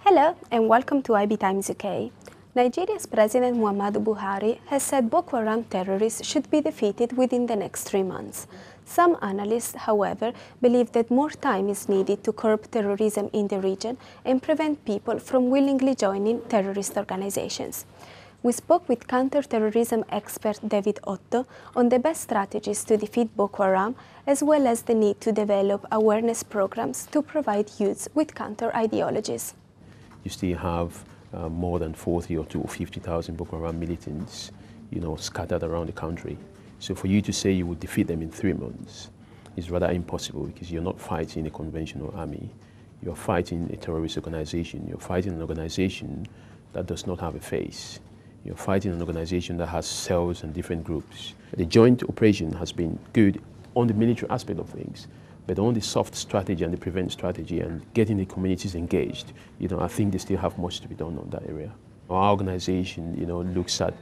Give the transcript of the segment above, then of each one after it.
Hello and welcome to IBTimes UK. Nigeria's President Buhari has said Boko Haram terrorists should be defeated within the next 3 months. Some analysts, however, believe that more time is needed to curb terrorism in the region and prevent people from willingly joining terrorist organizations. We spoke with counter-terrorism expert David Otto on the best strategies to defeat Boko Haram, as well as the need to develop awareness programs to provide youths with counter-ideologies. You still have more than 40 or 50,000 Boko Haram militants, scattered around the country. So for you to say you would defeat them in 3 months is rather impossible, because you're not fighting a conventional army. You're fighting a terrorist organization. You're fighting an organization that does not have a face. You're fighting an organization that has cells and different groups. The joint operation has been good on the military aspect of things, but on the soft strategy and the prevent strategy and getting the communities engaged, I think they still have much to be done on that area. Our organization, looks at,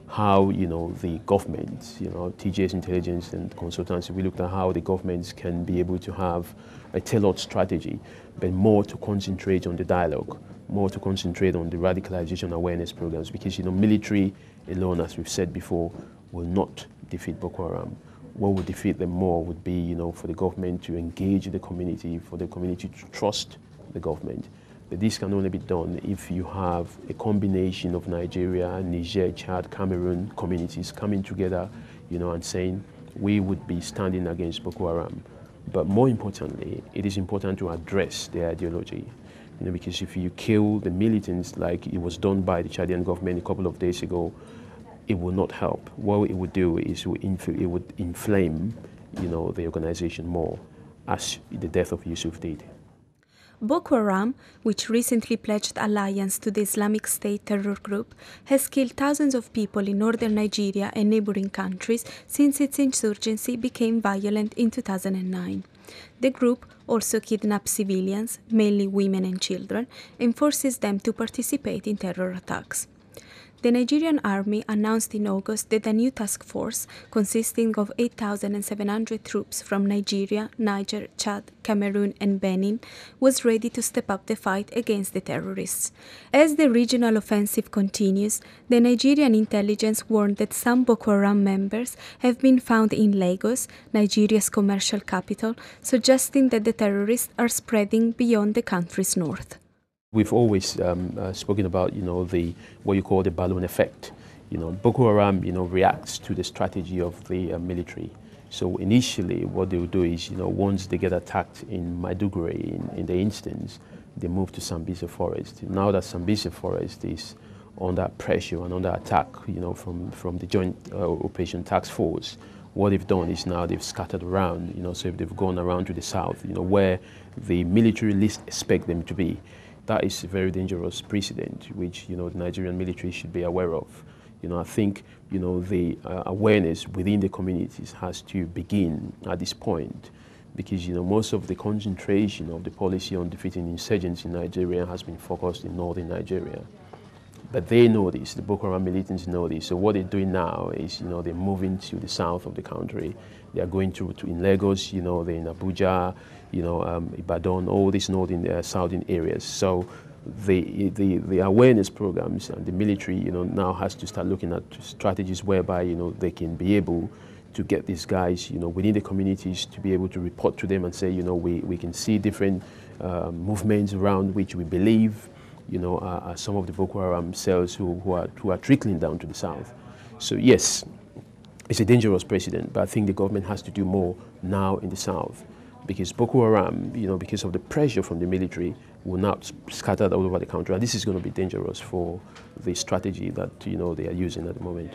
how, the government, TJ's intelligence and consultancy, we looked at how the governments can be able to have a tailored strategy, but more to concentrate on the dialogue, more to concentrate on the radicalization awareness programs, because, military alone, as we've said before, will not defeat Boko Haram. What would defeat them more would be, for the government to engage the community, for the community to trust the government. But this can only be done if you have a combination of Nigeria, Niger, Chad, Cameroon communities coming together, and saying we would be standing against Boko Haram. But more importantly, it is important to address their ideology. Because if you kill the militants like it was done by the Chadian government a couple of days ago, it will not help. What it would do is it would inflame, the organization more, as the death of Yusuf did. Boko Haram, which recently pledged alliance to the Islamic State terror group, has killed thousands of people in northern Nigeria and neighboring countries since its insurgency became violent in 2009. The group also kidnaps civilians, mainly women and children, and forces them to participate in terror attacks. The Nigerian army announced in August that a new task force, consisting of 8,700 troops from Nigeria, Niger, Chad, Cameroon and Benin, was ready to step up the fight against the terrorists. As the regional offensive continues, the Nigerian intelligence warned that some Boko Haram members have been found in Lagos, Nigeria's commercial capital, suggesting that the terrorists are spreading beyond the country's north. We've always spoken about, what you call the balloon effect. Boko Haram, reacts to the strategy of the military. So initially, what they will do is, once they get attacked in Maiduguri, in the instance, they move to Sambisa Forest. Now that Sambisa Forest is under pressure and under attack, from the Joint Operation Task Force, what they've done is now they've scattered around, so if they've gone around to the south, where the military least expect them to be. That is a very dangerous precedent, which the Nigerian military should be aware of. I think the awareness within the communities has to begin at this point, because most of the concentration of the policy on defeating insurgents in Nigeria has been focused in northern Nigeria. But they know this, the Boko Haram militants know this. So what they're doing now is, they're moving to the south of the country. They are going to in Lagos, they're in Abuja, Ibadan, all these northern, southern areas. So the awareness programs and the military, now has to start looking at strategies whereby, they can be able to get these guys, within the communities, to be able to report to them and say, we can see different movements around which we believe are some of the Boko Haram cells who are trickling down to the south. So yes, it's a dangerous precedent, but I think the government has to do more now in the south, because Boko Haram, because of the pressure from the military, will not scatter all over the country, and this is going to be dangerous for the strategy that they are using at the moment.